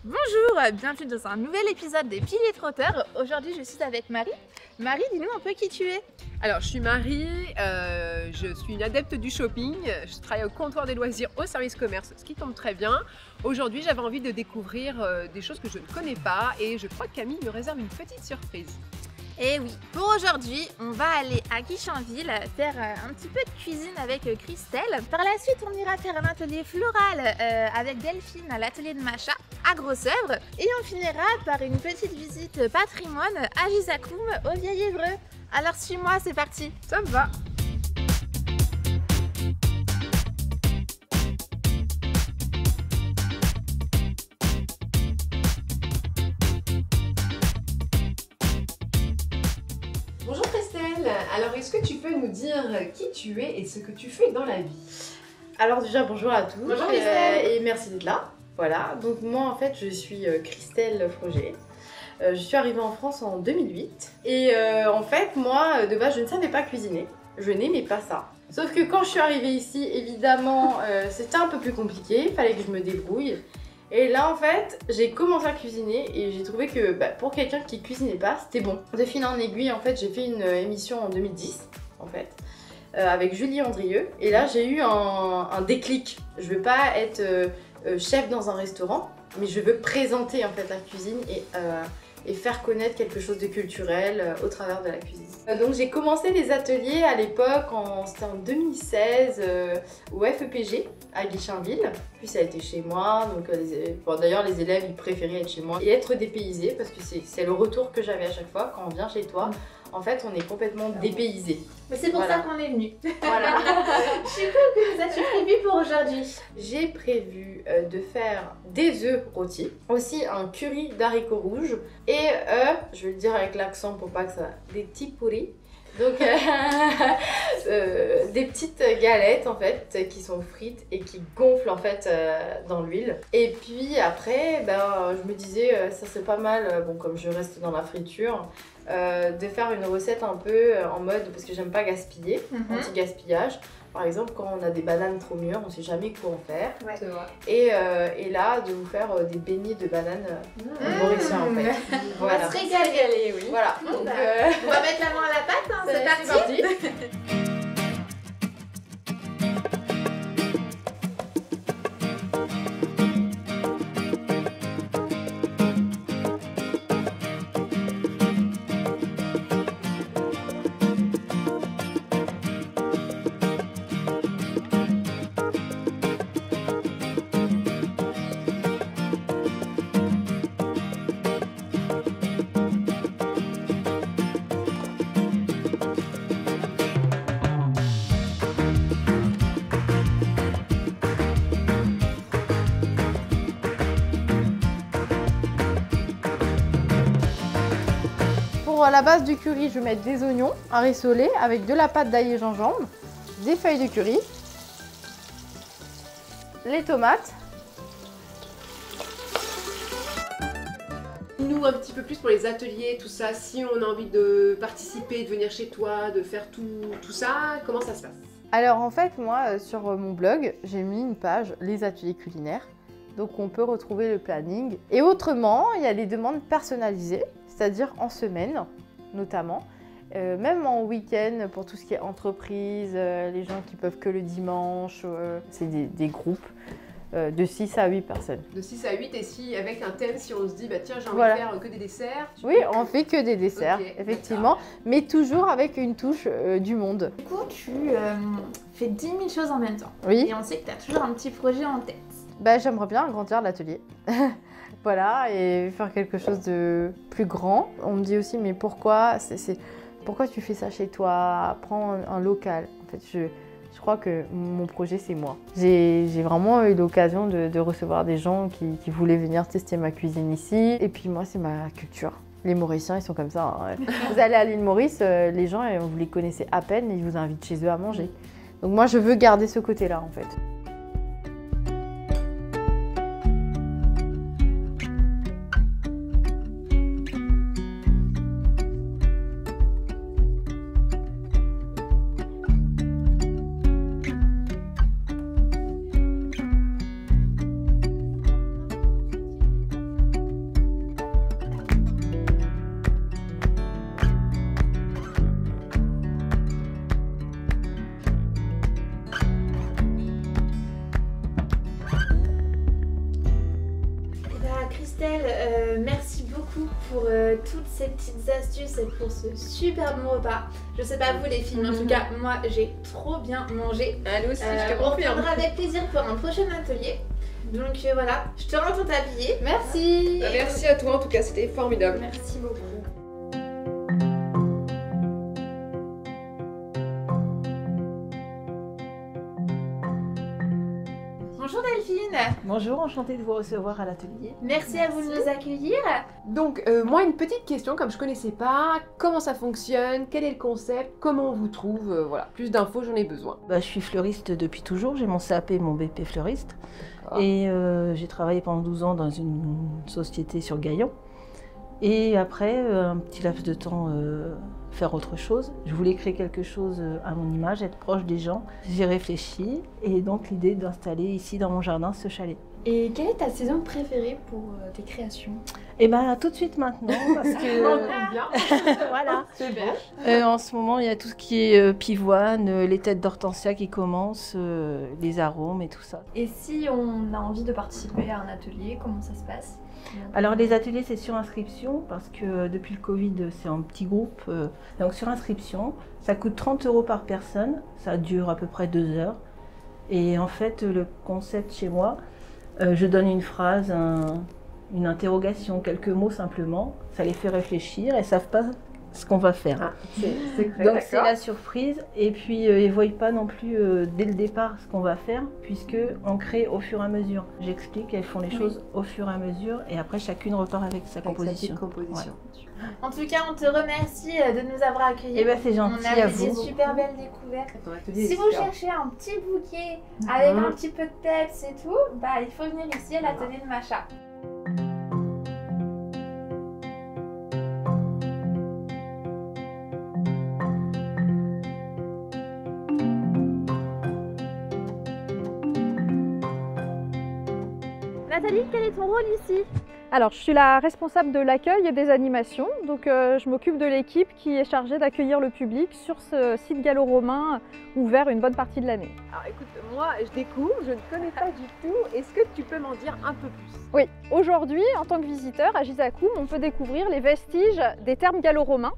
Bonjour, bienvenue dans un nouvel épisode des Piliers Trotteurs. Aujourd'hui je suis avec Marie. Marie, dis-nous un peu qui tu es. Alors je suis Marie, je suis une adepte du shopping, je travaille au comptoir des loisirs au service commerce, ce qui tombe très bien. Aujourd'hui j'avais envie de découvrir des choses que je ne connais pas et je crois que Camille me réserve une petite surprise. Et oui, pour aujourd'hui, on va aller à Guichainville faire un petit peu de cuisine avec Christelle. Par la suite, on ira faire un atelier floral avec Delphine à l'atelier de Macha à Grosse-Œuvre. Et on finira par une petite visite patrimoine à Gisakoum au Vieil Évreux. Alors suis-moi, c'est parti. Ça me va. Bonjour Christelle, alors est-ce que tu peux nous dire qui tu es et ce que tu fais dans la vie? Alors déjà bonjour à tous. Bonjour Christelle. Et merci d'être là. Voilà, donc moi en fait je suis Christelle Froger. Je suis arrivée en France en 2008 et en fait moi de base je ne savais pas cuisiner, je n'aimais pas ça. Sauf que quand je suis arrivée ici évidemment c'était un peu plus compliqué, il fallait que je me débrouille. Et là en fait j'ai commencé à cuisiner et j'ai trouvé que pour quelqu'un qui cuisinait pas c'était bon. De fil en aiguille en fait j'ai fait une émission en 2010 en fait avec Julie Andrieux et là j'ai eu un déclic. Je veux pas être chef dans un restaurant mais je veux présenter en fait la cuisine et faire connaître quelque chose de culturel au travers de la cuisine. Donc j'ai commencé les ateliers à l'époque, c'était en 2016 au FEPG à Guichainville. Puis ça a été chez moi, donc d'ailleurs les élèves ils préféraient être chez moi et être dépaysés parce que c'est le retour que j'avais à chaque fois quand on vient chez toi. En fait, on est complètement dépaysé. Mais c'est pour ça qu'on est venu. Voilà. Je suis cool, que as-tu prévu pour aujourd'hui? J'ai prévu de faire des œufs rôtis, aussi un curry d'haricots rouges et je vais le dire avec l'accent pour pas que ça... des petits pourris. Donc des petites galettes en fait qui sont frites et qui gonflent en fait dans l'huile. Et puis après je me disais ça c'est pas mal, bon comme je reste dans la friture, de faire une recette un peu en mode, parce que j'aime pas gaspiller, anti-gaspillage. Par exemple, quand on a des bananes trop mûres, on sait jamais quoi en faire. Ouais. C'est vrai. Et là, de vous faire des beignets de bananes mauriciens en fait. On va se régaler, oui. Voilà. Donc, On va mettre la main à la pâte, hein, c'est parti. Pour la base du curry, je vais mettre des oignons à rissoler avec de la pâte d'ail et gingembre, des feuilles de curry, les tomates. Dis-nous un petit peu plus pour les ateliers, tout ça, si on a envie de participer, de venir chez toi, de faire tout ça, comment ça se passe? Alors en fait, moi, sur mon blog, j'ai mis une page « Les ateliers culinaires ». Donc on peut retrouver le planning. Et autrement, il y a les demandes personnalisées, c'est-à-dire en semaine notamment. Même en week-end pour tout ce qui est entreprise, les gens qui peuvent que le dimanche. C'est des groupes de 6 à 8 personnes. De 6 à 8 et si avec un thème, si on se dit tiens j'ai envie Voilà. de faire que des desserts. Oui, on fait que des desserts, Ok, effectivement, mais toujours avec une touche du monde. Du coup, tu fais 10 000 choses en même temps. Oui, Et on sait que tu as toujours un petit projet en tête. j'aimerais bien agrandir l'atelier. Voilà, et faire quelque chose de plus grand. On me dit aussi, mais pourquoi pourquoi tu fais ça chez toi? Prends un local. En fait, je crois que mon projet, c'est moi. J'ai vraiment eu l'occasion de recevoir des gens qui voulaient venir tester ma cuisine ici. Et puis moi, c'est ma culture. Les Mauriciens, ils sont comme ça. Hein. Vous allez à l'île Maurice, les gens, vous les connaissez à peine, et ils vous invitent chez eux à manger. Donc moi, je veux garder ce côté-là, en fait. Christelle, merci beaucoup pour toutes ces petites astuces et pour ce super bon repas. Je sais pas vous les filles, mais en tout cas, moi j'ai trop bien mangé. Elle aussi, je te On confirme. reviendra avec plaisir pour un prochain atelier. Donc voilà, je te rends ton tablier. Merci. Merci à toi, en tout cas, c'était formidable. Merci beaucoup. Bonjour Delphine. Bonjour, enchantée de vous recevoir à l'atelier. Merci à vous de nous accueillir. Donc, moi, une petite question, comme je connaissais pas, comment ça fonctionne, quel est le concept, comment on vous trouve, voilà, plus d'infos, j'en ai besoin. Je suis fleuriste depuis toujours, j'ai mon CAP et mon BP fleuriste. Et j'ai travaillé pendant 12 ans dans une société sur Gaillon. Et après, un petit laps de temps, faire autre chose. Je voulais créer quelque chose à mon image, être proche des gens. J'ai réfléchi et donc l'idée d'installer ici dans mon jardin ce chalet. Et quelle est ta saison préférée pour tes créations? Et tout de suite maintenant, parce que bien. voilà. C'est bon. En ce moment, il y a tout ce qui est pivoine, les têtes d'hortensia qui commencent, les arômes et tout ça. Et si on a envie de participer à un atelier, comment ça se passe? Alors les ateliers c'est sur inscription parce que depuis le Covid c'est en petit groupe. Donc sur inscription, ça coûte 30 € par personne, ça dure à peu près 2 heures. Et en fait le concept chez moi, je donne une phrase, une interrogation, quelques mots simplement, ça les fait réfléchir, elles ne savent pas ce qu'on va faire. Ah, c'est Donc c'est la surprise et puis ils ne voient pas non plus dès le départ ce qu'on va faire puisque on crée au fur et à mesure. J'explique, elles font les choses au fur et à mesure et après chacune repart avec sa composition. Ouais. En tout cas, on te remercie de nous avoir accueillis. Et c'est gentil On a à fait des vous. super belles découvertes. Ton atelier est Si vous super. cherchez un petit bouquet avec un petit peu de peps et tout, il faut venir ici à l'atelier de Macha. Nathalie, quel est ton rôle ici? Alors, je suis la responsable de l'accueil et des animations, donc je m'occupe de l'équipe qui est chargée d'accueillir le public sur ce site gallo-romain ouvert une bonne partie de l'année. Alors écoute, moi je découvre, je ne connais pas du tout. Est-ce que tu peux m'en dire un peu plus? Oui, aujourd'hui, en tant que visiteur à Gizakoum, on peut découvrir les vestiges des thermes gallo-romains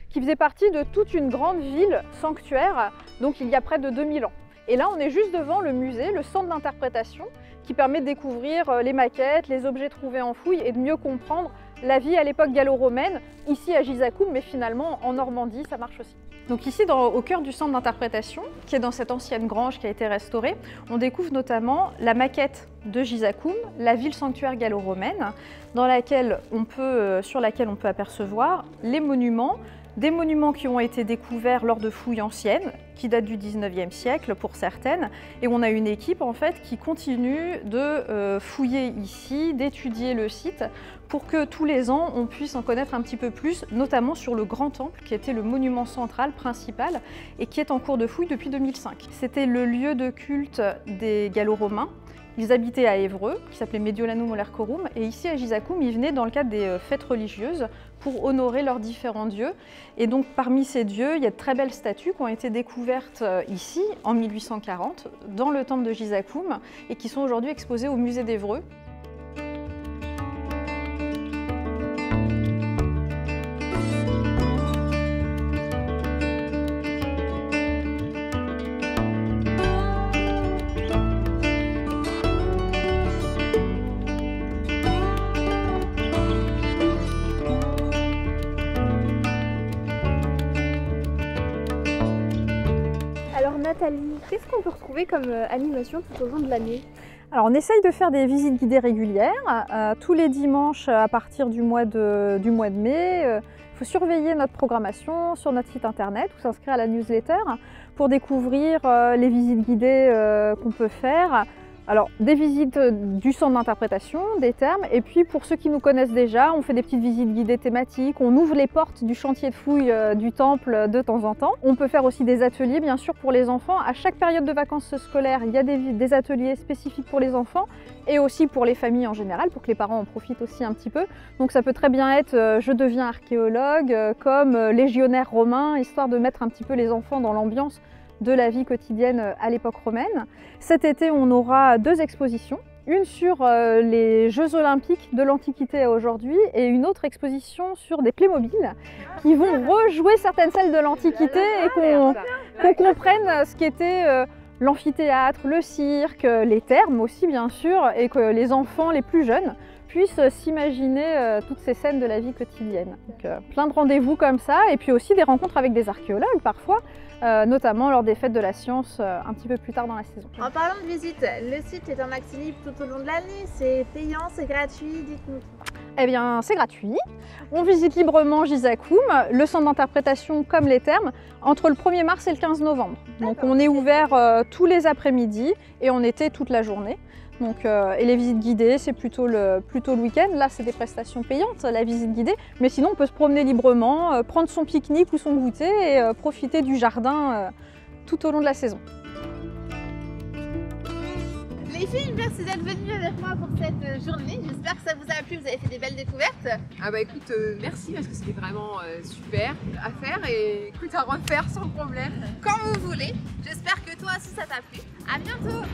qui faisaient partie de toute une grande ville sanctuaire, donc il y a près de 2000 ans. Et là, on est juste devant le musée, le centre d'interprétation, qui permet de découvrir les maquettes, les objets trouvés en fouille et de mieux comprendre la vie à l'époque gallo-romaine, ici à Gizakoum, mais finalement en Normandie, ça marche aussi. Donc ici, au cœur du centre d'interprétation, qui est dans cette ancienne grange qui a été restaurée, on découvre notamment la maquette de Gizakoum, la ville sanctuaire gallo-romaine, sur laquelle on peut apercevoir les monuments, des monuments qui ont été découverts lors de fouilles anciennes, qui datent du 19e siècle pour certaines, et on a une équipe en fait qui continue de fouiller ici, d'étudier le site, pour que tous les ans on puisse en connaître un petit peu plus, notamment sur le Grand Temple, qui était le monument central principal et qui est en cours de fouille depuis 2005. C'était le lieu de culte des Gallo-Romains. Ils habitaient à Évreux, qui s'appelait Mediolanum Olercorum, et ici à Gizakoum, ils venaient dans le cadre des fêtes religieuses pour honorer leurs différents dieux. Et donc parmi ces dieux, il y a de très belles statues qui ont été découvertes ici en 1840 dans le temple de Gizakoum et qui sont aujourd'hui exposées au musée d'Évreux. Alors Nathalie, qu'est-ce qu'on peut retrouver comme animation tout au long de l'année? Alors on essaye de faire des visites guidées régulières, tous les dimanches à partir du mois de mai. Il faut surveiller notre programmation sur notre site internet ou s'inscrire à la newsletter pour découvrir les visites guidées qu'on peut faire. Alors, des visites du centre d'interprétation, des termes, et puis pour ceux qui nous connaissent déjà, on fait des petites visites guidées thématiques, on ouvre les portes du chantier de fouille du temple de temps en temps. On peut faire aussi des ateliers, bien sûr, pour les enfants. À chaque période de vacances scolaires, il y a des ateliers spécifiques pour les enfants et aussi pour les familles en général, pour que les parents en profitent aussi un petit peu. Donc ça peut très bien être je deviens archéologue, comme légionnaire romain, histoire de mettre un petit peu les enfants dans l'ambiance de la vie quotidienne à l'époque romaine. Cet été, on aura 2 expositions Une sur les Jeux Olympiques de l'Antiquité à aujourd'hui et une autre exposition sur des Playmobil qui vont rejouer certaines scènes de l'Antiquité et qu'on comprenne ce qu'était l'amphithéâtre, le cirque, les thermes aussi bien sûr, et que les enfants les plus jeunes puissent s'imaginer toutes ces scènes de la vie quotidienne. Donc, plein de rendez-vous comme ça, et puis aussi des rencontres avec des archéologues parfois, notamment lors des fêtes de la science un petit peu plus tard dans la saison. En parlant de visite, le site est en accès libre tout au long de l'année, c'est payant, c'est gratuit, dites-nous. Eh bien, c'est gratuit. On visite librement Gizakoum, le centre d'interprétation comme les thermes, entre le 1er mars et le 15 novembre. Donc on est ouvert tous les après-midi et en été toute la journée. Donc, et les visites guidées, c'est plutôt le week-end. Là, c'est des prestations payantes, la visite guidée. Mais sinon, on peut se promener librement, prendre son pique-nique ou son goûter et profiter du jardin tout au long de la saison. Les filles, merci d'être venues avec moi pour cette journée. J'espère que ça vous a plu, vous avez fait des belles découvertes. Ah bah écoute, merci parce que c'était vraiment super à faire et écoute à refaire sans problème. Quand vous voulez. J'espère que toi aussi ça t'a plu. À bientôt.